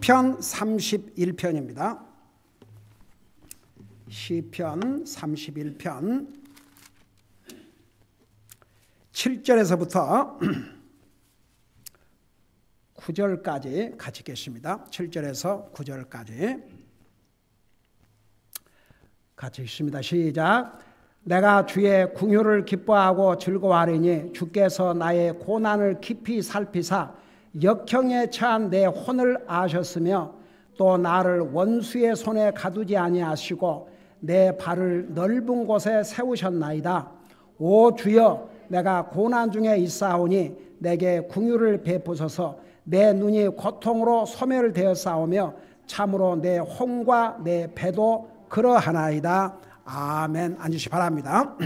시편 31편입니다. 시편 31편 7절에서부터 9절까지 같이 읽겠습니다. 7절에서 9절까지 같이 읽습니다. 시작. 내가 주의 궁유를 기뻐하고 즐거워하리니 주께서 나의 고난을 깊이 살피사 역형에 처한 내 혼을 아셨으며 또 나를 원수의 손에 가두지 아니하시고 내 발을 넓은 곳에 세우셨나이다. 오 주여, 내가 고난 중에 있사오니 내게 궁유를 베푸소서. 내 눈이 고통으로 소멸되었사오며 참으로 내 혼과 내 배도 그러하나이다. 아멘. 앉으시 바랍니다.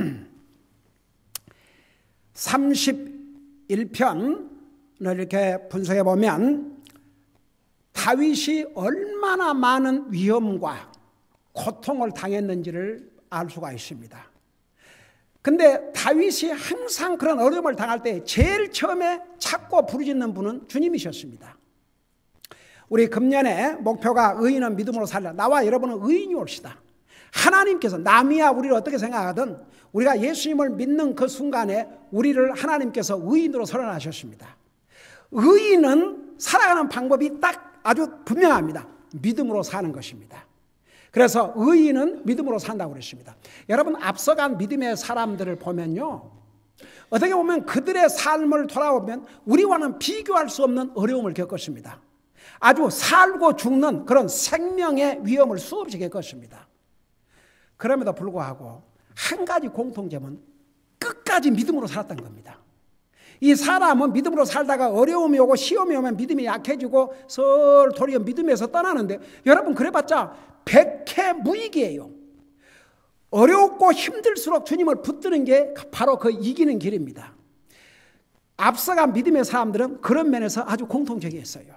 31편을 이렇게 분석해 보면 다윗이 얼마나 많은 위험과 고통을 당했는지를 알 수가 있습니다. 근데 다윗이 항상 그런 어려움을 당할 때 제일 처음에 찾고 부르짖는 분은 주님이셨습니다. 우리 금년에 목표가 의인은 믿음으로 살라. 나와 여러분은 의인이 옵시다. 하나님께서 남이야 우리를 어떻게 생각하든 우리가 예수님을 믿는 그 순간에 우리를 하나님께서 의인으로 선언하셨습니다. 의인은 살아가는 방법이 딱 아주 분명합니다. 믿음으로 사는 것입니다. 그래서 의인은 믿음으로 산다고 그랬습니다. 여러분, 앞서간 믿음의 사람들을 보면요, 어떻게 보면 그들의 삶을 돌아보면 우리와는 비교할 수 없는 어려움을 겪었습니다. 아주 살고 죽는 그런 생명의 위험을 수없이 겪었습니다. 그럼에도 불구하고 한 가지 공통점은 끝까지 믿음으로 살았던 겁니다. 이 사람은 믿음으로 살다가 어려움이 오고 시험이 오면 믿음이 약해지고 도리어 믿음에서 떠나는데, 여러분 그래봤자 백해무익이에요. 어렵고 힘들수록 주님을 붙드는 게 바로 그 이기는 길입니다. 앞서간 믿음의 사람들은 그런 면에서 아주 공통적이었어요.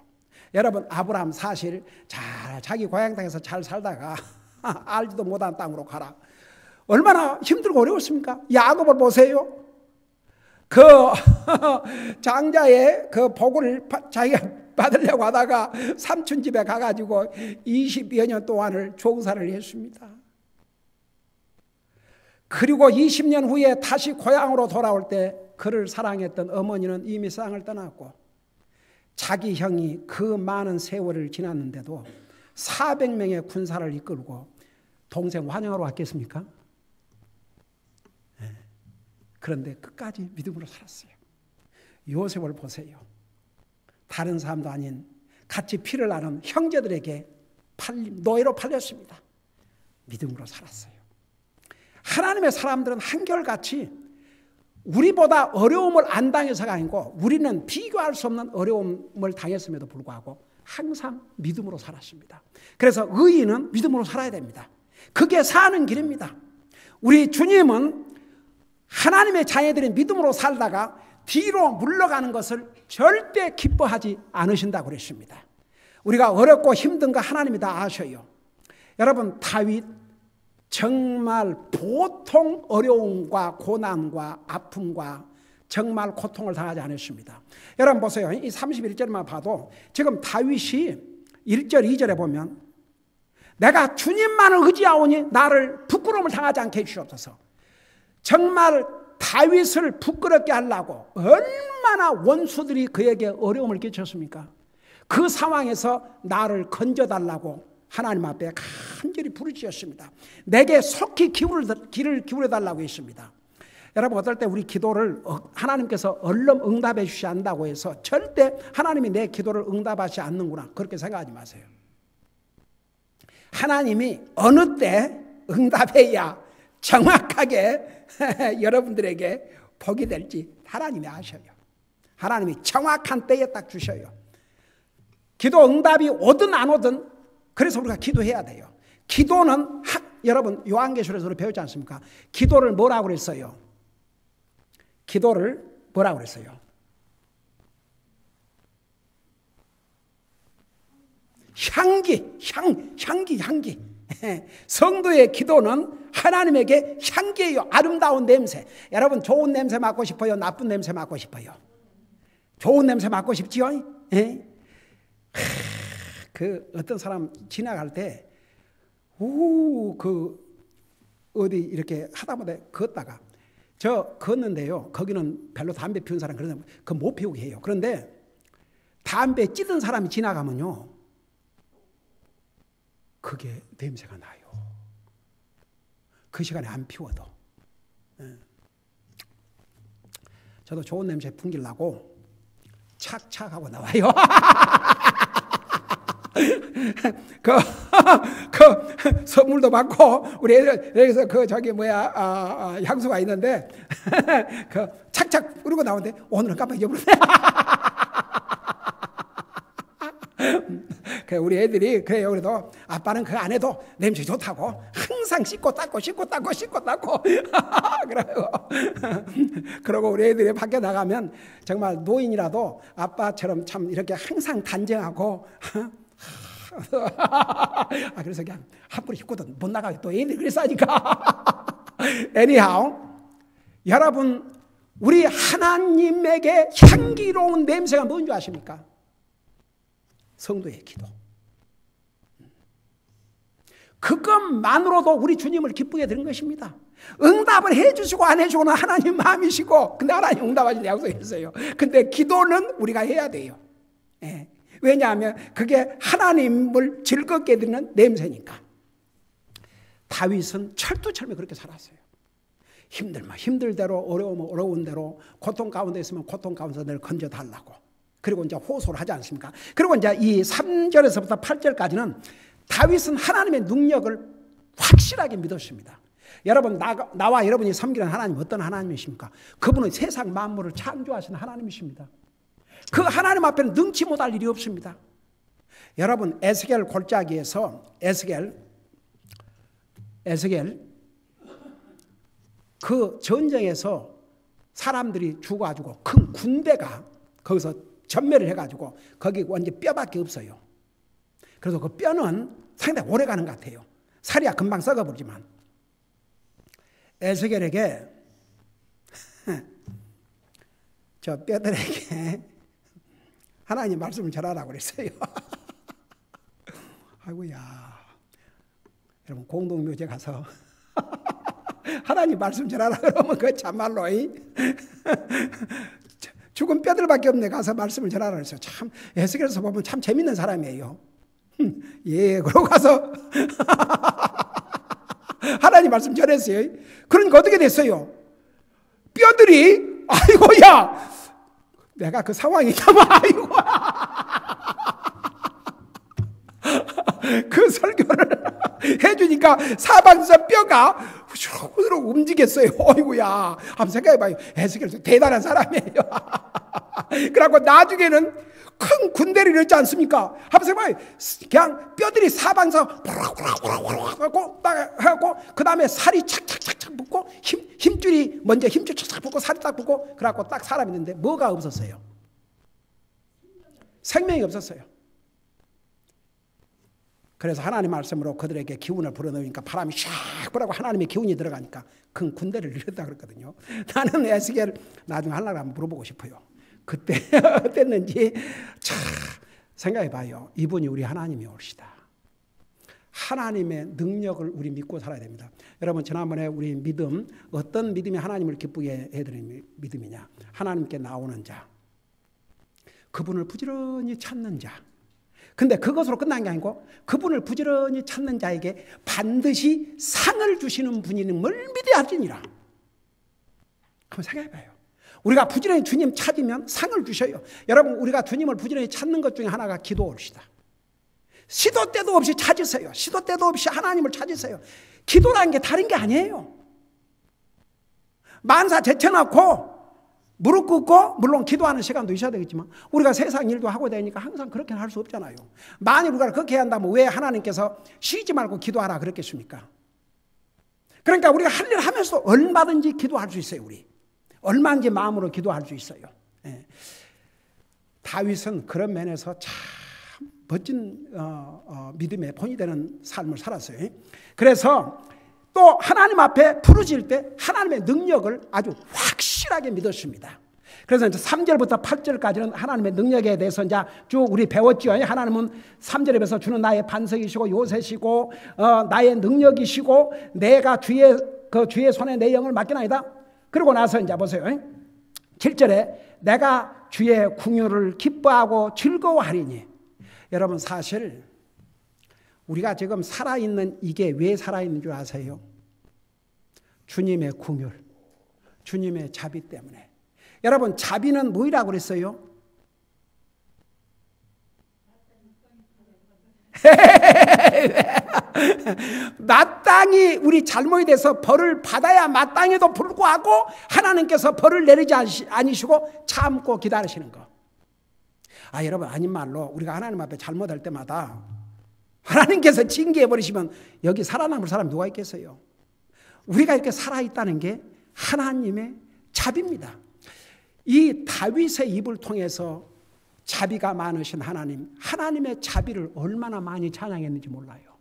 여러분, 아브라함 사실 자기 고향 땅에서 잘 살다가 알지도 못한 땅으로 가라. 얼마나 힘들고 어려웠습니까? 야곱을 보세요. 그 장자의 그 복을 자기가 받으려고 하다가 삼촌 집에 가가지고 20여 년 동안을 종살을 했습니다. 그리고 20년 후에 다시 고향으로 돌아올 때 그를 사랑했던 어머니는 이미 세상을 떠났고, 자기 형이 그 많은 세월을 지났는데도 400명의 군사를 이끌고 동생 환영하러 왔겠습니까? 네. 그런데 끝까지 믿음으로 살았어요. 요셉을 보세요. 다른 사람도 아닌 같이 피를 나눈 형제들에게 노예로 팔렸습니다. 믿음으로 살았어요. 하나님의 사람들은 한결같이 우리보다 어려움을 안 당해서가 아니고 우리는 비교할 수 없는 어려움을 당했음에도 불구하고 항상 믿음으로 살았습니다. 그래서 의인은 믿음으로 살아야 됩니다. 그게 사는 길입니다. 우리 주님은 하나님의 자녀들이 믿음으로 살다가 뒤로 물러가는 것을 절대 기뻐하지 않으신다고 그랬습니다. 우리가 어렵고 힘든 거 하나님이 다 아셔요. 여러분, 다윗 정말 보통 어려움과 고난과 아픔과 정말 고통을 당하지 않았습니다. 여러분 보세요. 이 31절만 봐도 지금 다윗이 1절 2절에 보면 내가 주님만을 의지하오니 나를 부끄러움을 당하지 않게 해주시옵소서. 정말 다윗을 부끄럽게 하려고 얼마나 원수들이 그에게 어려움을 끼쳤습니까? 그 상황에서 나를 건져달라고 하나님 앞에 간절히 부르짖었습니다. 내게 속히 귀를 기울여달라고 했습니다. 여러분, 어떨 때 우리 기도를 하나님께서 얼른 응답해 주시지 않는다고 해서 절대 하나님이 내 기도를 응답하지 않는구나, 그렇게 생각하지 마세요. 하나님이 어느 때 응답해야 정확하게 여러분들에게 복이 될지 하나님이 아셔요. 하나님이 정확한 때에 딱 주셔요. 기도 응답이 오든 안 오든 그래서 우리가 기도해야 돼요. 기도는 여러분 요한계시록에서 배우지 않습니까? 기도를 뭐라고 그랬어요? 기도를 뭐라고 그랬어요? 향기. 성도의 기도는 하나님에게 향기예요. 아름다운 냄새. 여러분, 좋은 냄새 맡고 싶어요? 나쁜 냄새 맡고 싶어요? 좋은 냄새 맡고 싶지요? 그 어떤 사람 지나갈 때 어디 이렇게 하다못해 걷다가 저 걷는데요. 거기는 별로 담배 피운 사람 그런 그 못 피우게 해요. 그런데 담배 찌든 사람이 지나가면요, 그게 냄새가 나요. 그 시간에 안 피워도. 저도 좋은 냄새 풍기려고 착착하고 나와요. 선물도 받고 우리 애들에서 향수가 있는데 착착 뿌리고 나오는데 오늘은 깜빡 잊어버렸네. 우리 애들이 그래요. 그래도 아빠는 그거 안 해도 냄새 좋다고 항상 씻고 닦고 그러고 우리 애들이 밖에 나가면 정말 노인이라도 아빠처럼 참 이렇게 항상 단정하고 그래서 그냥 함부로 입고도 못 나가게 또 애들이 그래서 하니까. anyhow, 여러분, 우리 하나님에게 향기로운 냄새가 뭔지 아십니까? 성도의 기도. 그것만으로도 우리 주님을 기쁘게 드린 것입니다. 응답을 해주시고 안 해주고는 하나님 마음이시고, 근데 하나님 응답하실 약속했어요. 근데 기도는 우리가 해야 돼요. 왜냐하면 그게 하나님을 즐겁게 드리는 냄새니까. 다윗은 철두철미 그렇게 살았어요. 힘들면 힘들대로, 어려우면 어려운 대로, 고통 가운데 있으면 고통 가운데서 늘 건져달라고. 그리고 이제 호소를 하지 않습니까? 그리고 이제 이 3절에서부터 8절까지는 다윗은 하나님의 능력을 확실하게 믿었습니다. 여러분, 나와 여러분이 섬기는 하나님 어떤 하나님이십니까? 그분은 세상 만물을 창조하시는 하나님이십니다. 그 하나님 앞에는 능치 못할 일이 없습니다. 여러분, 에스겔 골짜기에서 에스겔 그 전쟁에서 사람들이 죽어가지고 큰 군대가 거기서 전멸을 해가지고 거기 완전 뼈밖에 없어요. 그래서 그 뼈는 상당히 오래 가는 것 같아요. 살이야 금방 썩어버리지만 에스겔에게 저 뼈들에게 하나님 말씀을 전하라고 그랬어요. 아이고야, 여러분 공동묘지 가서 하나님 말씀 전하라 그러면 그 참말로 죽은 뼈들밖에 없네. 가서 말씀을 전하라 그랬어요. 참 에스겔에서 보면 참 재밌는 사람이에요. 예, 그러고 가서 하나님 말씀 전했어요. 그러니까 어떻게 됐어요? 뼈들이 아이고야, 내가 그 상황이 있다면 아이고 그 설교를 해주니까 사방에서 뼈가 후루룩 움직였어요. 어이구야, 한번 생각해봐요. 에스겔은 대단한 사람이에요. 그래갖고 나중에는 큰 군대를 이뤘지 않습니까? 한번 생각해봐요. 그냥 뼈들이 사방에서 하고 그 다음에 살이 착착착착 붙고 힘줄이 먼저 힘줄 착착 붙고 살이 딱 붙고 그래갖고 딱 사람이 있는데 뭐가 없었어요? 생명이 없었어요. 그래서 하나님 말씀으로 그들에게 기운을 불어넣으니까 바람이 샥 불어가고 하나님의 기운이 들어가니까 큰 군대를 이뤘다 그랬거든요. 나는 에스겔 나중에 하려고 한번 물어보고 싶어요. 그때 어땠는지 참 생각해 봐요. 이분이 우리 하나님이 올시다. 하나님의 능력을 우리 믿고 살아야 됩니다. 여러분, 지난번에 우리 믿음, 어떤 믿음이 하나님을 기쁘게 해드리는 믿음이냐? 하나님께 나오는 자, 그분을 부지런히 찾는 자. 근데 그것으로 끝난 게 아니고 그분을 부지런히 찾는 자에게 반드시 상을 주시는 분임을 믿어야 할지니라. 한번 생각해 봐요. 우리가 부지런히 주님 찾으면 상을 주셔요. 여러분, 우리가 주님을 부지런히 찾는 것 중에 하나가 기도올시다. 시도 때도 없이 찾으세요. 시도 때도 없이 하나님을 찾으세요. 기도라는 게 다른 게 아니에요. 만사 제쳐놓고 무릎 꿇고, 물론 기도하는 시간도 있어야 되겠지만 우리가 세상 일도 하고 다니니까 항상 그렇게는 할 수 없잖아요. 만일 우리가 그렇게 한다면 왜 하나님께서 쉬지 말고 기도하라 그랬겠습니까? 그러니까 우리가 할 일 하면서 얼마든지 기도할 수 있어요. 우리 얼마든지 마음으로 기도할 수 있어요. 예. 다윗은 그런 면에서 참 멋진 믿음의 본이 되는 삶을 살았어요. 그래서 또 하나님 앞에 부르짖을 때 하나님의 능력을 아주 확실하게 믿었습니다. 그래서 이제 3절부터 8절까지는 하나님의 능력에 대해서 이제 쭉 우리 배웠죠. 하나님은 3절에서 주는 나의 반석이시고 요새시고 나의 능력이시고 내가 주의 손에 내 영을 맡기나이다. 그러고 나서 이제 보세요. 7절에 내가 주의 궁유를 기뻐하고 즐거워하리니. 여러분 사실 우리가 지금 살아있는 이게 왜 살아있는 줄 아세요? 주님의 궁유, 주님의 자비 때문에. 여러분 자비는 뭐라고 그랬어요? 마땅히 우리 잘못에 대해서 벌을 받아야 마땅해도 불구하고 하나님께서 벌을 내리지 않으시고 참고 기다리시는 거. 여러분 아닌 말로 우리가 하나님 앞에 잘못할 때마다 하나님께서 징계해 버리시면 여기 살아남을 사람이 누가 있겠어요? 우리가 이렇게 살아있다는 게 하나님의 자비입니다. 이 다윗의 입을 통해서 자비가 많으신 하나님, 하나님의 자비를 얼마나 많이 찬양했는지 몰라요.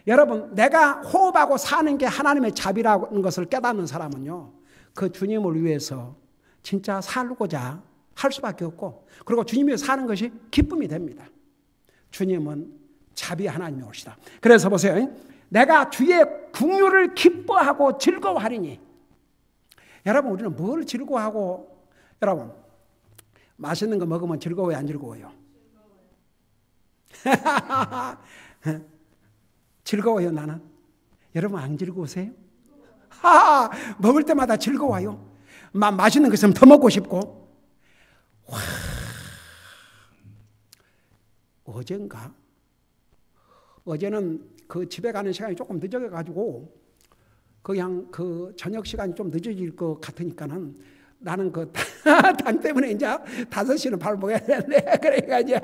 여러분 내가 호흡하고 사는 게 하나님의 자비라는 것을 깨닫는 사람은요, 그 주님을 위해서 진짜 살고자 할 수밖에 없고, 그리고 주님 위해서 사는 것이 기쁨이 됩니다. 주님은 자비 하나님이 오시다. 그래서 보세요. 내가 주의 궁유를 기뻐하고 즐거워하리니. 여러분 우리는 뭘 즐거워하고, 여러분 맛있는 거 먹으면 즐거워요 안 즐거워요? 즐거워요 나는. 여러분 안 즐거우세요? 먹을 때마다 즐거워요. 맛있는 거 있으면 더 먹고 싶고. 어제는 그 집에 가는 시간이 조금 늦어가지고 그냥 그 저녁 시간이 좀 늦어질 것 같으니까는 나는 그 당 때문에 이제 5시는 밥 먹어야 되는데, 그러니까 이제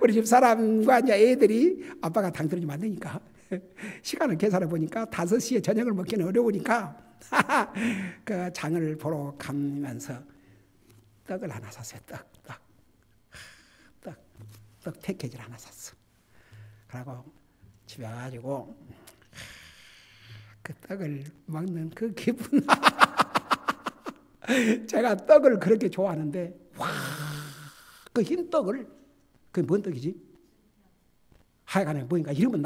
우리 집 사람과 이제 애들이 아빠가 당 들어주면 안 되니까 시간을 계산해 보니까 5시에 저녁을 먹기는 어려우니까 그 장을 보러 가면서 떡을 하나 샀어요. 떡 패키지를 하나 샀어. 그러고 집에 와가지고 그 떡을 먹는 그 기분. 제가 떡을 그렇게 좋아하는데, 그 흰 떡을, 그게 뭔 떡이지? 하여간에 보니까 이름은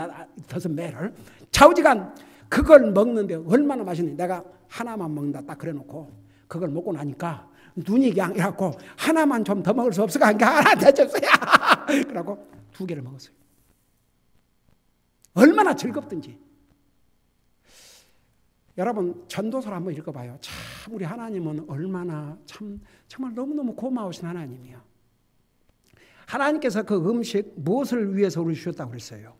더서 매를 좌우지간 그걸 먹는데 얼마나 맛있는지. 내가 하나만 먹는다 딱 그래놓고 그걸 먹고 나니까 눈이 그냥 이래갖고 하나만 좀 더 먹을 수 없을까 하니까 하나 더 줬어요. 그러고 2개를 먹었어요. 얼마나 즐겁든지. 여러분 전도서를 한번 읽어봐요. 참 우리 하나님은 얼마나 참 정말 너무너무 고마우신 하나님이에요. 하나님께서 그 음식 무엇을 위해서 우리 주셨다고 그랬어요?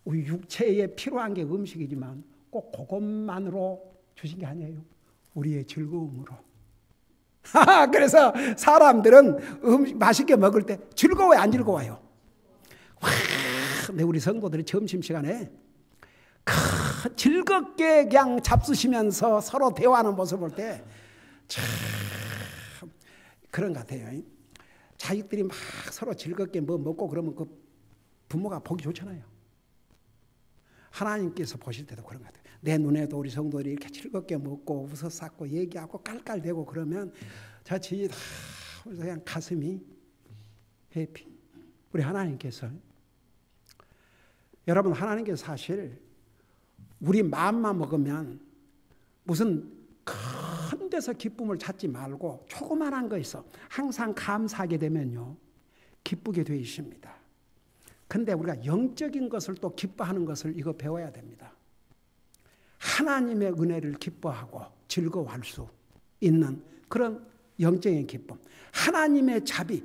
우리 육체에 필요한 게 음식이지만 꼭 그것만으로 주신 게 아니에요. 우리의 즐거움으로. 그래서 사람들은 맛있게 먹을 때 즐거워요 안 즐거워요? 근데 우리 성도들이 점심시간에 즐겁게 그냥 잡수시면서 서로 대화하는 모습을 볼 때 참 그런 것 같아요. 자식들이 막 서로 즐겁게 뭐 먹고 그러면 그 부모가 보기 좋잖아요. 하나님께서 보실 때도 그런 것 같아요. 내 눈에도 우리 성도들이 이렇게 즐겁게 먹고 웃어 쌓고 얘기하고 깔깔대고 그러면 자칫 그냥 가슴이 해피. 우리 하나님께서, 여러분 하나님께서 사실 우리 마음만 먹으면 무슨 큰 데서 기쁨을 찾지 말고 조그만한 거에서 항상 감사하게 되면요 기쁘게 되어 있습니다. 근데 우리가 영적인 것을 또 기뻐하는 것을 이거 배워야 됩니다. 하나님의 은혜를 기뻐하고 즐거워할 수 있는 그런 영적인 기쁨, 하나님의 자비.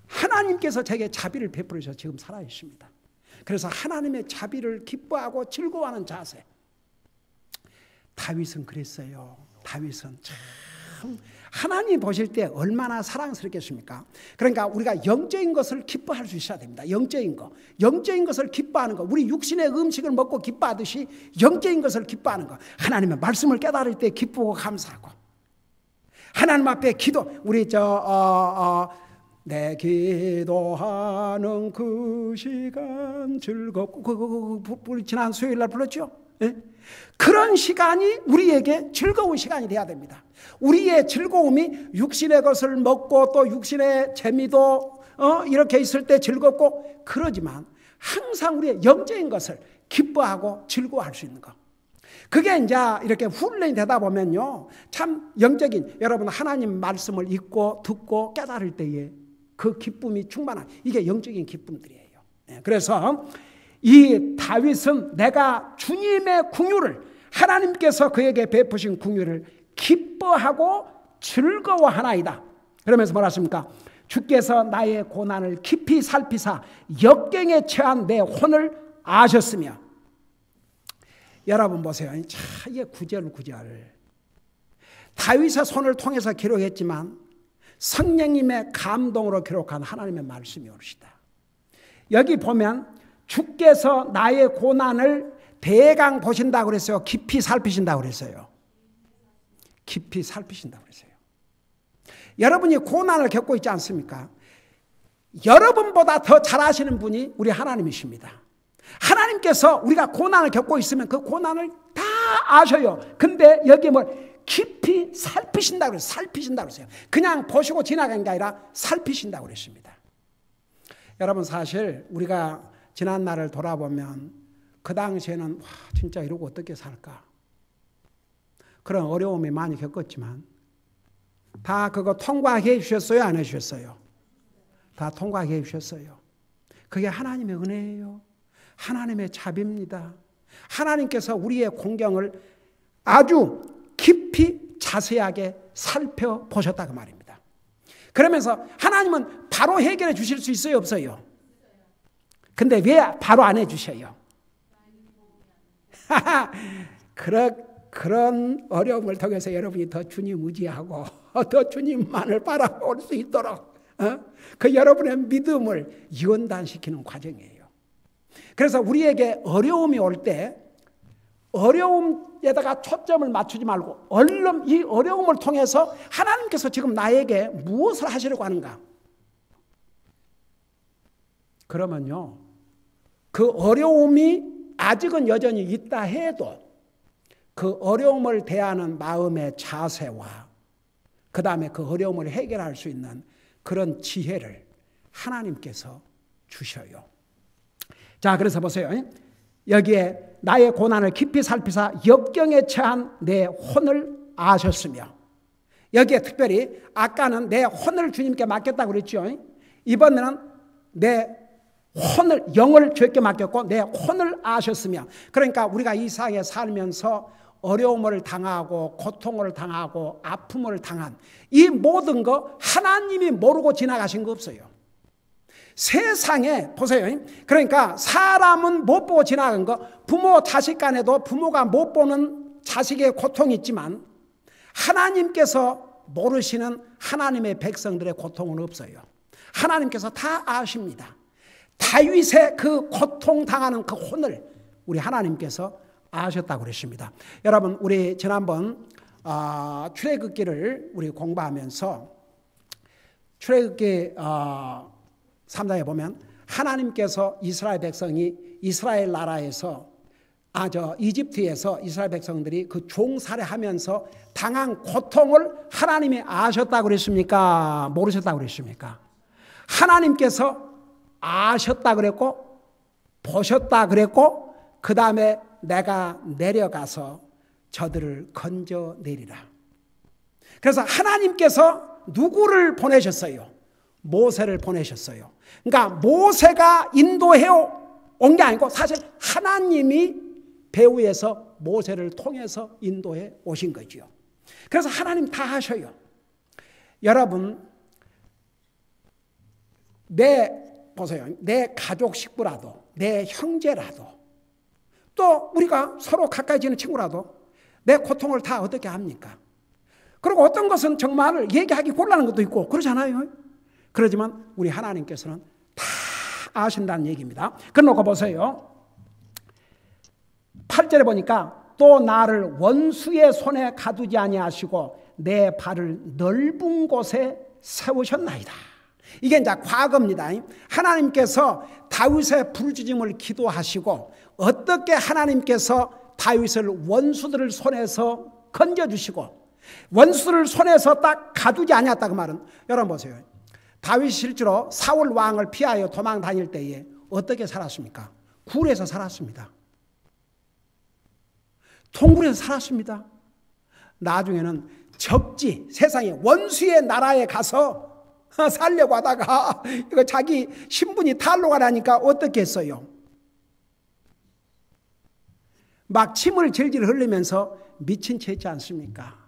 하나님께서 제게 자비를 베풀으셔서 지금 살아있습니다. 그래서 하나님의 자비를 기뻐하고 즐거워하는 자세. 다윗은 그랬어요. 다윗은 참 하나님 보실 때 얼마나 사랑스럽겠습니까? 그러니까 우리가 영적인 것을 기뻐할 수 있어야 됩니다. 영적인 것을 기뻐하는 거. 우리 육신의 음식을 먹고 기뻐하듯이 영적인 것을 기뻐하는 거. 하나님의 말씀을 깨달을 때 기쁘고 감사하고, 하나님 앞에 기도. 우리 내 기도하는 그 시간 즐겁고 우리 지난 수요일 날 불렀죠? 예? 그런 시간이 우리에게 즐거운 시간이 돼야 됩니다. 우리의 즐거움이 육신의 것을 먹고 또 육신의 재미도 이렇게 있을 때 즐겁고 그러지만 항상 우리의 영적인 것을 기뻐하고 즐거워할 수 있는 것. 그게 이제 이렇게 훈련이 되다 보면요. 참 영적인 여러분 하나님 말씀을 읽고 듣고 깨달을 때에 그 기쁨이 충만한 이게 영적인 기쁨들이에요. 그래서 이 다윗은 내가 주님의 긍휼을 하나님께서 그에게 베푸신 긍휼을 기뻐하고 즐거워하나이다. 그러면서 뭐라 했습니까? 주께서 나의 고난을 깊이 살피사 역경에 처한 내 혼을 아셨으며. 여러분 보세요. 참 이게 구절 다윗의 손을 통해서 기록했지만 성령님의 감동으로 기록한 하나님의 말씀이 옳으시다. 여기 보면 주께서 나의 고난을 대강 보신다고 그랬어요. 깊이 살피신다고 그랬어요. 깊이 살피신다고 그랬어요. 여러분이 고난을 겪고 있지 않습니까? 여러분보다 더 잘 아시는 분이 우리 하나님이십니다. 하나님께서 우리가 고난을 겪고 있으면 그 고난을 다 아셔요. 근데 여기 뭐 깊이 살피신다고 그랬어요. 살피신다고 그랬어요. 그냥 보시고 지나간 게 아니라 살피신다고 그랬습니다. 여러분 사실 우리가 지난 날을 돌아보면 그 당시에는 와 진짜 이러고 어떻게 살까? 그런 어려움이 많이 겪었지만 다 그거 통과해 주셨어요? 안 해주셨어요? 다 통과해 주셨어요. 그게 하나님의 은혜예요. 하나님의 자비입니다. 하나님께서 우리의 공경을 아주 깊이 자세하게 살펴보셨다 그 말입니다. 그러면서 하나님은 바로 해결해 주실 수 있어요? 없어요? 근데 왜 바로 안 해주셔요? 그런 어려움을 통해서 여러분이 더 주님 의지하고 더 주님만을 바라볼 수 있도록 그 여러분의 믿음을 연단시키는 과정이에요. 그래서 우리에게 어려움이 올 때 어려움에다가 초점을 맞추지 말고 얼른 이 어려움을 통해서 하나님께서 지금 나에게 무엇을 하시려고 하는가? 그러면요, 그 어려움이 아직은 여전히 있다 해도 그 어려움을 대하는 마음의 자세와 그 다음에 그 어려움을 해결할 수 있는 그런 지혜를 하나님께서 주셔요. 자, 그래서 보세요. 여기에 나의 고난을 깊이 살피사 역경에 처한 내 혼을 아셨으며, 여기에 특별히 아까는 내 혼을 주님께 맡겼다고 그랬죠. 이번에는 내 혼을, 영을 주님께 맡겼고 내 혼을 아셨으며, 그러니까 우리가 이 세상에 살면서 어려움을 당하고 고통을 당하고 아픔을 당한 이 모든 거 하나님이 모르고 지나가신 거 없어요. 세상에 보세요. 그러니까 사람은 못 보고 지나간 거, 부모 자식 간에도 부모가 못 보는 자식의 고통이 있지만 하나님께서 모르시는 하나님의 백성들의 고통은 없어요. 하나님께서 다 아십니다. 다윗의 그 고통당하는 그 혼을 우리 하나님께서 아셨다고 그랬습니다. 여러분, 우리 지난번 출애굽기를 우리 공부하면서 출애굽기 3장에 보면 하나님께서 이스라엘 백성이 이스라엘 나라에서 이집트에서 이스라엘 백성들이 그 종살이하면서 당한 고통을 하나님이 아셨다고 그랬습니까? 모르셨다고 그랬습니까? 하나님께서 아셨다 그랬고 보셨다 그랬고 그 다음에 내가 내려가서 저들을 건져내리라. 그래서 하나님께서 누구를 보내셨어요? 모세를 보내셨어요. 그러니까 모세가 인도해 온 게 아니고 사실 하나님이 배후에서 모세를 통해서 인도해 오신 거죠. 그래서 하나님 다 하셔요. 여러분, 보세요. 내 가족 식구라도, 내 형제라도, 또 우리가 서로 가까이 지는 친구라도 내 고통을 다 어떻게 합니까? 그리고 어떤 것은 정말 얘기하기 곤란한 것도 있고 그러잖아요. 그러지만 우리 하나님께서는 다 아신다는 얘기입니다. 그러고 보세요. 8절에 보니까 또 나를 원수의 손에 가두지 아니하시고 내 발을 넓은 곳에 세우셨나이다. 이게 이제 과거입니다. 하나님께서 다윗의 부르짖음을 기도하시고 어떻게 하나님께서 다윗을 원수들을 손에서 건져주시고 원수를 손에서 딱 가두지 않았다 그 말은, 여러분 보세요. 다윗이 실제로 사울 왕을 피하여 도망 다닐 때에 어떻게 살았습니까? 굴에서 살았습니다. 동굴에서 살았습니다. 나중에는 적지, 세상의 원수의 나라에 가서 살려고 하다가 이거 자기 신분이 탄로가 나니까 어떻게 했어요? 막 침을 질질 흘리면서 미친 채 했지 않습니까?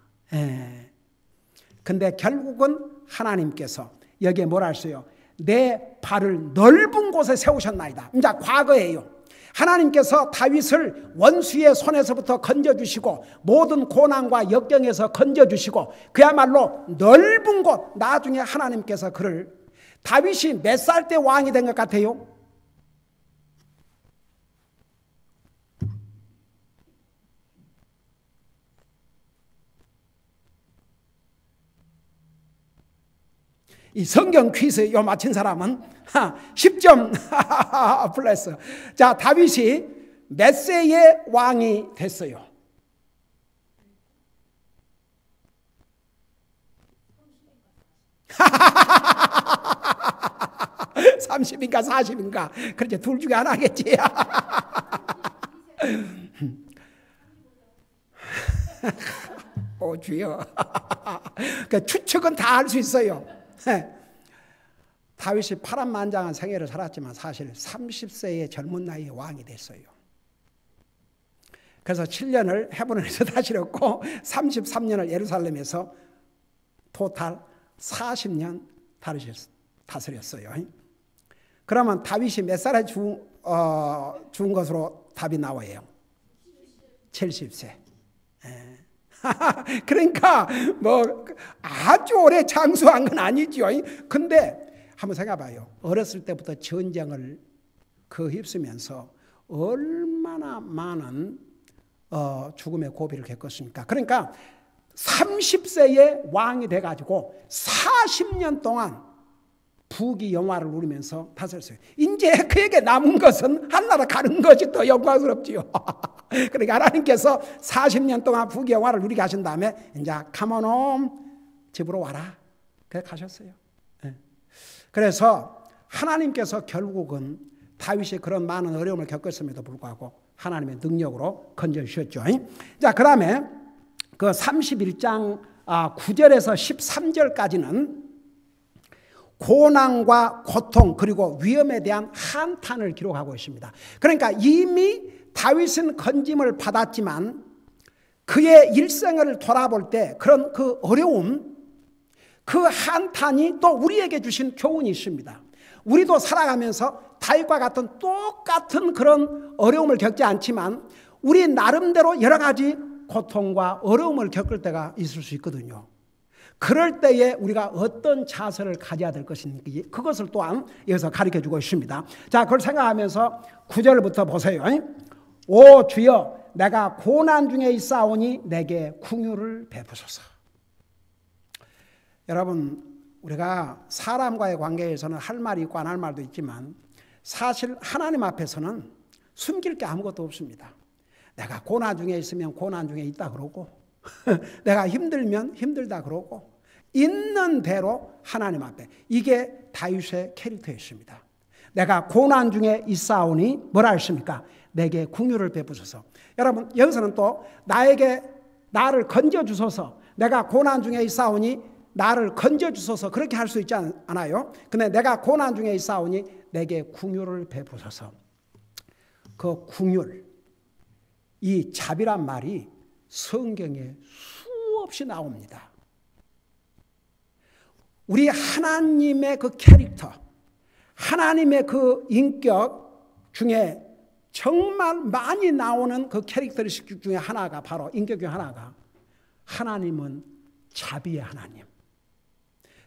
근데 결국은 하나님께서 여기에 뭐라 했어요? 내 발을 넓은 곳에 세우셨나이다. 이제 과거예요. 하나님께서 다윗을 원수의 손에서부터 건져주시고 모든 고난과 역경에서 건져주시고 그야말로 넓은 곳, 나중에 하나님께서 그를, 다윗이 몇 살 때 왕이 된 것 같아요? 이 성경 퀴즈 요 맞힌 사람은 10점 플러스. 자, 다윗이 몇 세의 왕이 됐어요? 30인가 40인가 그렇지, 둘 중에 하나겠지. 오 주여. 그 추측은 다 할 수 있어요. 다윗이 파란만장한 생애를 살았지만 사실 30세의 젊은 나이에 왕이 됐어요. 그래서 7년을 헤브론에서 다스렸고 33년을 예루살렘에서 토탈 40년 다스렸어요. 그러면 다윗이 몇 살에 죽은 것으로 답이 나와요? 70세. 그러니까 뭐 아주 오래 장수한 건 아니죠. 근데 한번 생각해봐요. 어렸을 때부터 전쟁을 휩쓰면서 얼마나 많은 죽음의 고비를 겪었습니까? 그러니까 30세에 왕이 돼가지고 40년 동안 부귀 영화를 누리면서 다스렸어요. 이제 그에게 남은 것은 한나라 가는 것이 더 영광스럽지요. 그러니까 하나님께서 40년 동안 부귀 영화를 누리게 하신 다음에 이제 카모놈 집으로 와라. 그래 가셨어요. 그래서 하나님께서 결국은 다윗이 그런 많은 어려움을 겪었음에도 불구하고 하나님의 능력으로 건져주셨죠. 자, 그 다음에 그 31장 9절에서 13절까지는 고난과 고통 그리고 위험에 대한 한탄을 기록하고 있습니다. 그러니까 이미 다윗은 건짐을 받았지만 그의 일생을 돌아볼 때 그런 그 어려움, 그 한탄이 또 우리에게 주신 교훈이 있습니다. 우리도 살아가면서 다윗과 같은 똑같은 그런 어려움을 겪지 않지만 우리 나름대로 여러 가지 고통과 어려움을 겪을 때가 있을 수 있거든요. 그럴 때에 우리가 어떤 자세를 가져야 될 것인지 그것을 또한 여기서 가르쳐주고 있습니다. 자, 그걸 생각하면서 9절부터 보세요. 오 주여, 내가 고난 중에 있사오니 내게 긍휼을 베푸소서. 여러분, 우리가 사람과의 관계에서는 할 말이 있고 안 할 말도 있지만 사실 하나님 앞에서는 숨길 게 아무것도 없습니다. 내가 고난 중에 있으면 고난 중에 있다 그러고 내가 힘들면 힘들다 그러고 있는 대로 하나님 앞에, 이게 다윗의 캐릭터였습니다. 내가 고난 중에 있사오니 뭐라 했습니까? 내게 긍휼을 베푸소서. 여러분, 여기서는 또 나를 건져주소서, 내가 고난 중에 있사오니 나를 건져주소서, 그렇게 할 수 있지 않아요? 근데 내가 고난 중에 있사오니 내게 긍휼을 베푸소서. 그 긍휼, 이 자비란 말이 성경에 수없이 나옵니다. 우리 하나님의 그 캐릭터, 하나님의 그 인격 중에 정말 많이 나오는 그 캐릭터리스틱 중에 하나가 바로, 인격 중에 하나가 하나님은 자비의 하나님.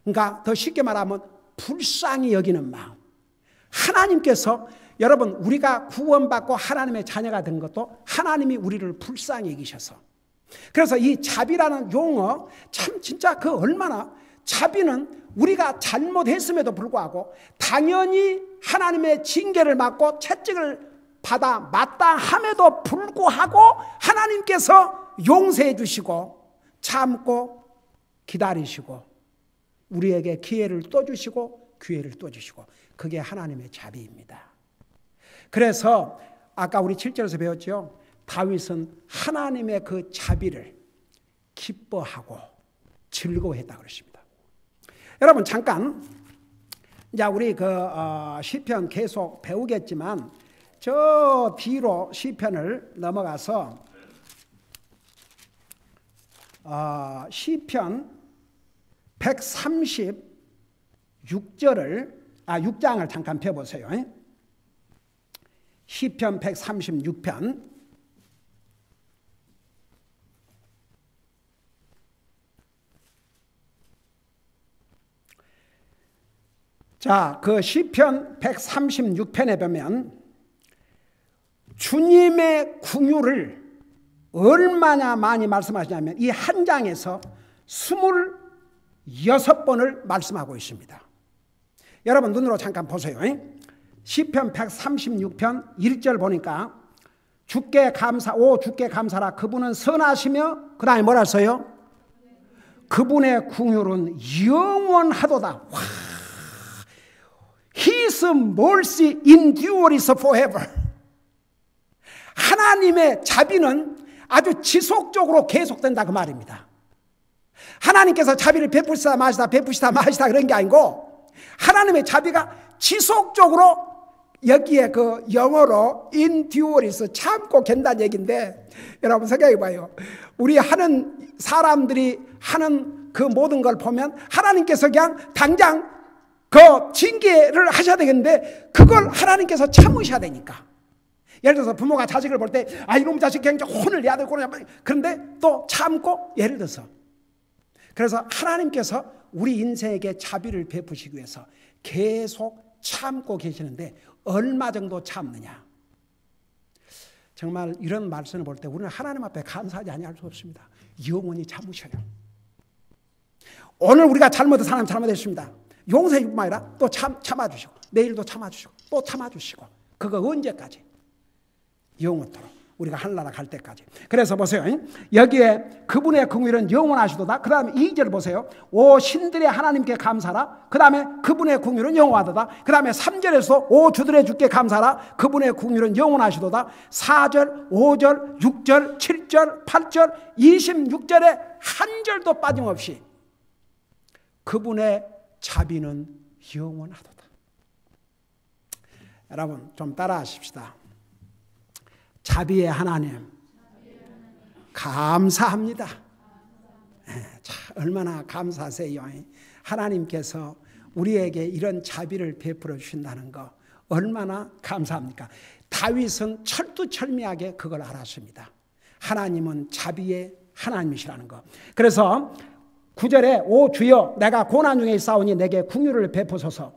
그러니까 더 쉽게 말하면 불쌍히 여기는 마음. 하나님께서, 여러분, 우리가 구원받고 하나님의 자녀가 된 것도 하나님이 우리를 불쌍히 여기셔서, 그래서 이 자비라는 용어 참 진짜 그 얼마나 자비는 우리가 잘못했음에도 불구하고 당연히 하나님의 징계를 받고 채찍을 받아 마땅함에도 불구하고 하나님께서 용서해 주시고 참고 기다리시고 우리에게 기회를 또 주시고 기회를 또 주시고 그게 하나님의 자비입니다. 그래서 아까 우리 7절에서 배웠죠. 다윗은 하나님의 그 자비를 기뻐하고 즐거워했다고 그랬습니다. 여러분 잠깐 이제 우리 그 시편 계속 배우겠지만 저 뒤로 시편을 넘어가서 시편 136절을 6장을 잠깐 펴보세요. 시편 136편 자, 그 시편 136편에 보면 주님의 긍휼을 얼마나 많이 말씀하시냐면 이 한 장에서 26번을 말씀하고 있습니다. 여러분 눈으로 잠깐 보세요. 시편 136편 1절 보니까 주께 감사라 그분은 선하시며 그 다음에 뭐라 써요? 그분의 긍휼은 영원하도다. 와. His mercy endures forever. 하나님의 자비는 아주 지속적으로 계속된다 그 말입니다. 하나님께서 자비를 베푸시다 마시다 그런 게 아니고 하나님의 자비가 지속적으로 여기에 그 영어로 endures 참고 견다는 얘기인데 여러분 생각해 봐요. 우리 하는 사람들이 하는 그 모든 걸 보면 하나님께서 그냥 당장 그 징계를 하셔야 되겠는데 그걸 하나님께서 참으셔야 되니까. 예를 들어서 부모가 자식을 볼 때 이놈 자식 굉장히 혼을 내야 되고 그런데 또 참고 예를 들어서 그래서 하나님께서 우리 인생에게 자비를 베푸시기 위해서 계속 참고 계시는데 얼마 정도 참느냐. 정말 이런 말씀을 볼 때 우리는 하나님 앞에 감사하지 아니할 수 없습니다. 영원히 참으셔요. 오늘 우리가 잘못해서 하나님 잘못했습니다. 용서해 뿐만 아니라 또 참아주시고 내일도 참아주시고 또 참아주시고 그거 언제까지? 영원토록 우리가 하늘나라 갈 때까지. 그래서 보세요. 여기에 그분의 긍휼은 영원하시도다. 그 다음에 2절 보세요. 오 신들의 하나님께 감사라. 그 다음에 그분의 긍휼은 영원하도다. 그 다음에 3절에서 오 주들의 주께 감사라. 그분의 긍휼은 영원하시도다. 4절 5절 6절 7절 8절 26절에 한 절도 빠짐없이 그분의 자비는 영원하도다. 여러분 좀 따라하십시다. 자비의 하나님 감사합니다. 얼마나 감사하세요. 하나님께서 우리에게 이런 자비를 베풀어 주신다는 거 얼마나 감사합니까? 다윗은 철두철미하게 그걸 알았습니다. 하나님은 자비의 하나님이시라는 거. 그래서 9절에 오 주여 내가 고난 중에 있사오니 내게 긍휼을 베푸소서.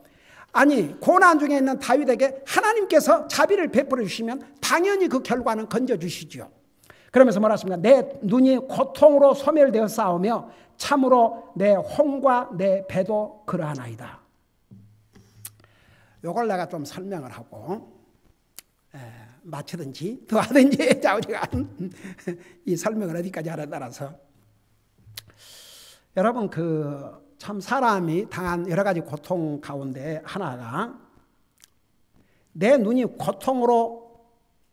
아니 고난 중에 있는 다윗에게 하나님께서 자비를 베풀어 주시면 당연히 그 결과는 건져주시죠. 그러면서 뭐라 했습니까? 내 눈이 고통으로 소멸되어 싸우며 참으로 내 혼과 내 배도 그러하나이다. 이걸 내가 좀 설명을 하고 마치든지 더 하든지 자 우리가 이 설명을 어디까지 하느냐에 따라서 여러분 참 사람이 당한 여러 가지 고통 가운데 하나가 내 눈이 고통으로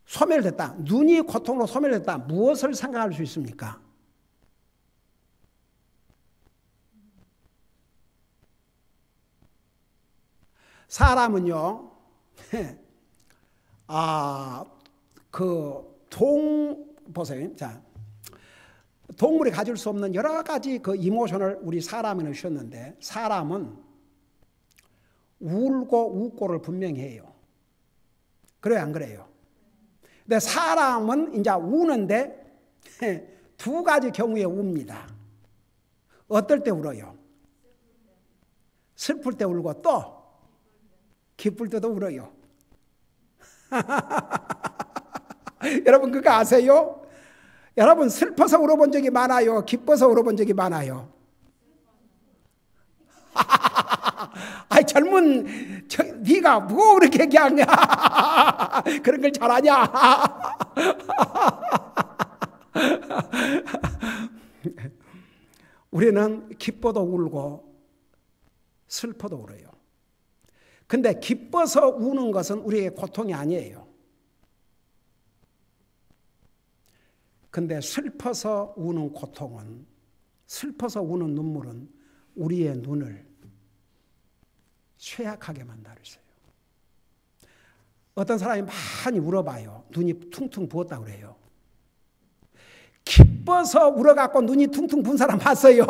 소멸됐다. 눈이 고통으로 소멸됐다. 무엇을 생각할 수 있습니까? 사람은요, 보세요. 자, 동물이 가질 수 없는 여러 가지 그 이모션을 우리 사람에는 주셨는데 사람은 울고 웃고를 분명히 해요. 그래요, 안 그래요? 근데 사람은 이제 우는데 두 가지 경우에 웁니다. 어떨 때 울어요? 슬플 때 울고 또 기쁠 때도 울어요. 여러분 그거 아세요? 여러분 슬퍼서 울어본 적이 많아요? 기뻐서 울어본 적이 많아요? 젊은 네가 뭐 그렇게 그냥 그런 걸 잘하냐? 우리는 기뻐도 울고 슬퍼도 울어요. 근데 기뻐서 우는 것은 우리의 고통이 아니에요. 근데 슬퍼서 우는 고통은, 슬퍼서 우는 눈물은 우리의 눈을 쇠약하게 만들어요. 어떤 사람이 많이 울어봐요. 눈이 퉁퉁 부었다고 그래요. 기뻐서 울어갖고 눈이 퉁퉁 부은 사람 봤어요?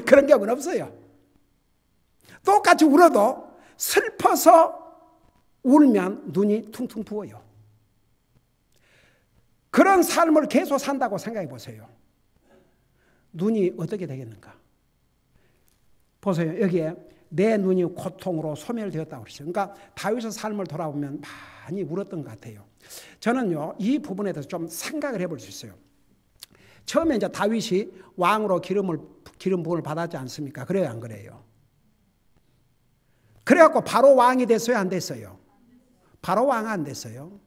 그런 경우는 없어요. 똑같이 울어도 슬퍼서 울면 눈이 퉁퉁 부어요. 그런 삶을 계속 산다고 생각해 보세요. 눈이 어떻게 되겠는가? 보세요. 여기에 내 눈이 고통으로 소멸되었다고 그러죠. 그러니까 다윗의 삶을 돌아보면 많이 울었던 것 같아요. 저는요, 이 부분에 대해서 좀 생각을 해볼 수 있어요. 처음에 이제 다윗이 왕으로 기름 부음을 받았지 않습니까? 그래요, 안 그래요? 그래갖고 바로 왕이 됐어요, 안 됐어요? 바로 왕 안 됐어요.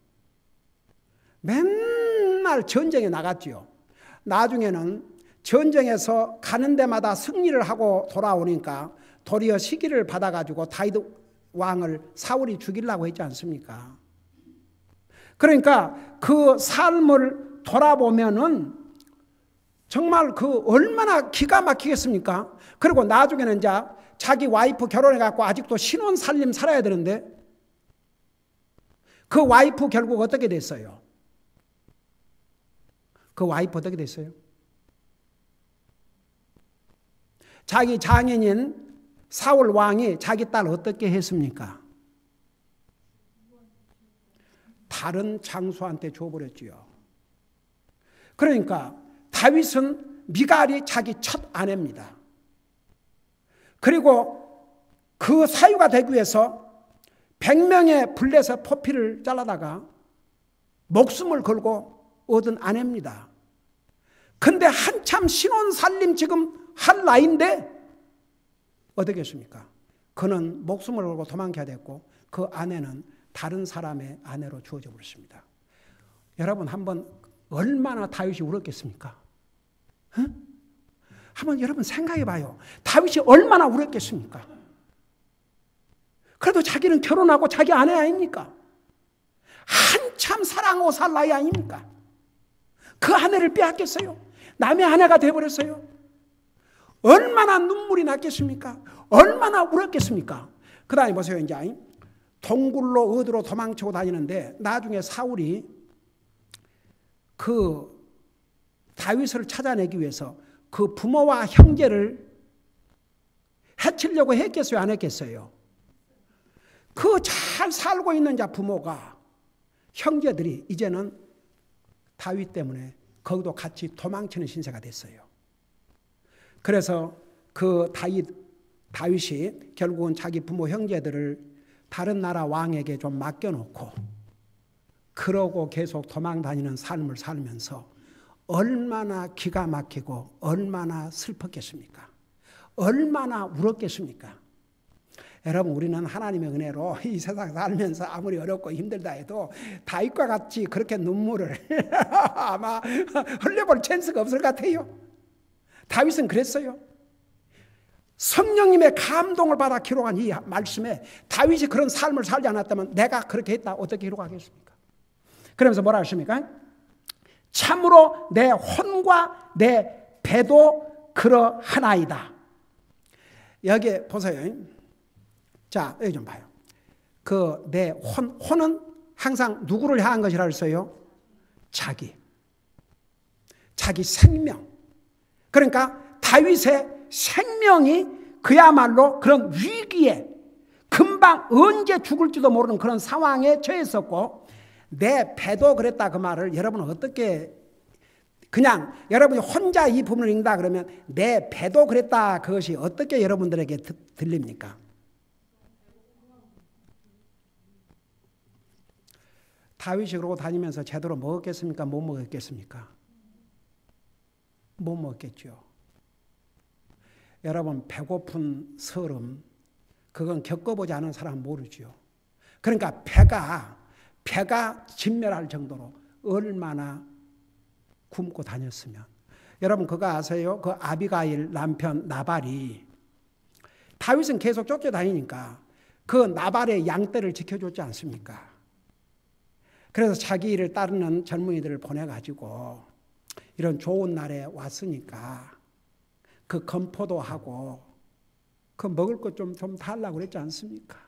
맨날 전쟁에 나갔지요. 나중에는 전쟁에서 가는 데마다 승리를 하고 돌아오니까 도리어 시기를 받아가지고 다윗 왕을 사울이 죽이려고 했지 않습니까? 그러니까 그 삶을 돌아보면은 정말 그 얼마나 기가 막히겠습니까? 그리고 나중에는 이제 자기 와이프 결혼해갖고 아직도 신혼 살림 살아야 되는데 그 와이프 결국 어떻게 됐어요? 그 와이프 어떻게 됐어요? 자기 장인인 사울 왕이 자기 딸 어떻게 했습니까? 다른 장수한테 줘버렸지요. 그러니까 다윗은 미갈이 자기 첫 아내입니다. 그리고 그 사유가 되기 위해서 100명의 블레셋 포피를 잘라다가 목숨을 걸고 얻은 아내입니다. 근데 한참 신혼살림 지금 할 나이인데 어떻게 했습니까? 그는 목숨을 걸고 도망쳐야 됐고 그 아내는 다른 사람의 아내로 주어져 버렸습니다. 여러분 한번 얼마나 다윗이 울었겠습니까? 응? 한번 여러분 생각해 봐요. 다윗이 얼마나 울었겠습니까? 그래도 자기는 결혼하고 자기 아내 아닙니까? 한참 사랑하고 살 나이 아닙니까? 그 아내를 빼앗겼어요. 남의 아내가 되어버렸어요. 얼마나 눈물이 났겠습니까? 얼마나 울었겠습니까? 그 다음에 보세요. 이제 동굴로 어디로 도망치고 다니는데 나중에 사울이 그 다윗을 찾아내기 위해서 그 부모와 형제를 해치려고 했겠어요? 안 했겠어요? 그 잘 살고 있는 자 부모가 형제들이 이제는 다윗 때문에 거기도 같이 도망치는 신세가 됐어요. 그래서 그 다윗이 결국은 자기 부모 형제들을 다른 나라 왕에게 좀 맡겨놓고 그러고 계속 도망 다니는 삶을 살면서 얼마나 기가 막히고 얼마나 슬펐겠습니까? 얼마나 울었겠습니까? 여러분 우리는 하나님의 은혜로 이 세상 살면서 아무리 어렵고 힘들다 해도 다윗과 같이 그렇게 눈물을 아마 흘려볼 찬스가 없을 것 같아요. 다윗은 그랬어요. 성령님의 감동을 받아 기록한 이 말씀에 다윗이 그런 삶을 살지 않았다면 내가 그렇게 했다 어떻게 기록하겠습니까? 그러면서 뭐라 하십니까? 참으로 내 혼과 내 배도 그러하나이다. 여기 보세요. 자, 여기 좀 봐요. 그 내 혼은 항상 누구를 향한 것이라 했어요? 자기 생명. 그러니까 다윗의 생명이 그야말로 그런 위기에 금방 언제 죽을지도 모르는 그런 상황에 처했었고 내 배도 그랬다 그 말을 여러분은 어떻게 그냥 여러분이 혼자 이 부분을 읽는다 그러면 내 배도 그랬다 그것이 어떻게 여러분들에게 들립니까? 다윗이 그러고 다니면서 제대로 먹었겠습니까? 못 먹었겠습니까? 못 먹었겠죠. 여러분 배고픈 서름 그건 겪어보지 않은 사람은 모르죠. 그러니까 배가 진멸할 정도로 얼마나 굶고 다녔으면. 여러분 그거 아세요? 그 아비가일 남편 나발이 다윗은 계속 쫓겨다니니까 그 나발의 양떼를 지켜줬지 않습니까? 그래서 자기 일을 따르는 젊은이들을 보내가지고 이런 좋은 날에 왔으니까 그 건포도 하고 그 먹을 것 좀 달라고 그랬지 않습니까?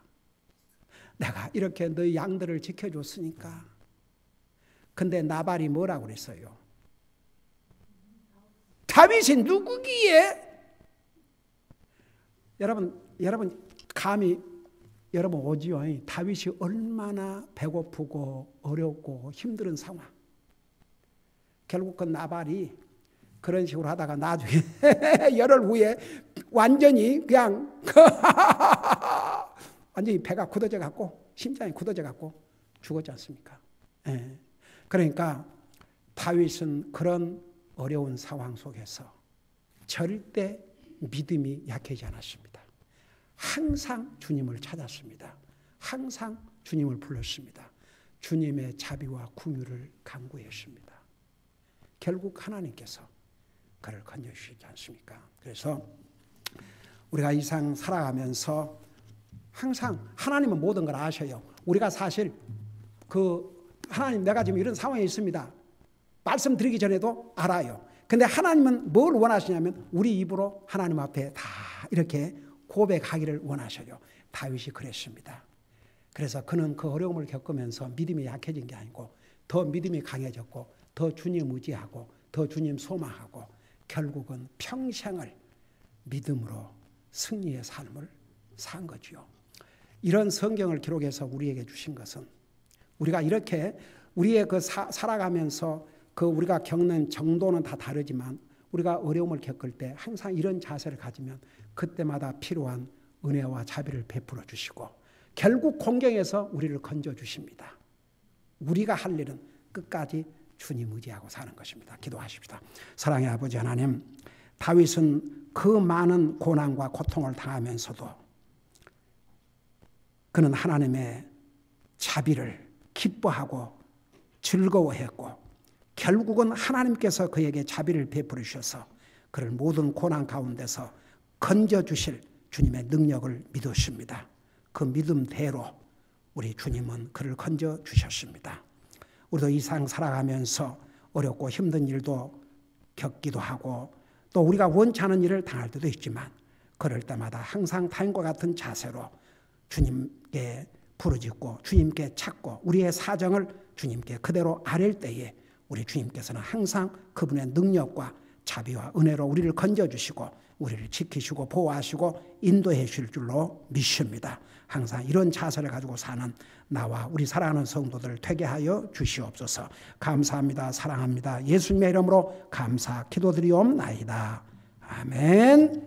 내가 이렇게 너희 양들을 지켜줬으니까. 근데 나발이 뭐라고 그랬어요? 다윗이 누구기에? 여러분 감히 여러분 오지요. 다윗이 얼마나 배고프고 어렵고 힘든 상황. 결국 그 나발이 그런 식으로 하다가 나중에 열흘 후에 완전히 그냥 완전히 배가 굳어져 갖고 심장이 굳어져 갖고 죽었지 않습니까? 예. 그러니까 다윗은 그런 어려운 상황 속에서 절대 믿음이 약해지지 않았습니다. 항상 주님을 찾았습니다. 항상 주님을 불렀습니다. 주님의 자비와 긍휼을 간구했습니다. 결국 하나님께서 그를 건져주시지 않습니까? 그래서 우리가 이 세상 살아가면서 항상 하나님은 모든 걸 아셔요. 우리가 사실 하나님 내가 지금 이런 상황에 있습니다. 말씀드리기 전에도 알아요. 근데 하나님은 뭘 원하시냐면 우리 입으로 하나님 앞에 다 이렇게 고백하기를 원하셔요. 다윗이 그랬습니다. 그래서 그는 그 어려움을 겪으면서 믿음이 약해진 게 아니고 더 믿음이 강해졌고 더 주님 의지하고 더 주님 소망하고 결국은 평생을 믿음으로 승리의 삶을 산 거지요. 이런 성경을 기록해서 우리에게 주신 것은 우리가 이렇게 우리의 살아가면서 우리가 겪는 정도는 다 다르지만 우리가 어려움을 겪을 때 항상 이런 자세를 가지면 그때마다 필요한 은혜와 자비를 베풀어 주시고 결국 공경에서 우리를 건져 주십니다. 우리가 할 일은 끝까지 주님 의지하고 사는 것입니다. 기도하십시다. 사랑의 아버지 하나님, 다윗은 그 많은 고난과 고통을 당하면서도 그는 하나님의 자비를 기뻐하고 즐거워했고 결국은 하나님께서 그에게 자비를 베풀어 주셔서 그를 모든 고난 가운데서 건져주실 주님의 능력을 믿으십니다. 그 믿음대로 우리 주님은 그를 건져주셨습니다. 우리도 이 세상 살아가면서 어렵고 힘든 일도 겪기도 하고 또 우리가 원치 않은 일을 당할 때도 있지만 그럴 때마다 항상 타인과 같은 자세로 주님께 부르짖고 주님께 찾고 우리의 사정을 주님께 그대로 아랠 때에 우리 주님께서는 항상 그분의 능력과 자비와 은혜로 우리를 건져주시고 우리를 지키시고 보호하시고 인도해 주실 줄로 믿습니다. 항상 이런 자세를 가지고 사는 나와 우리 사랑하는 성도들을 되게 하여 주시옵소서. 감사합니다. 사랑합니다. 예수님의 이름으로 감사 기도드리옵나이다. 아멘.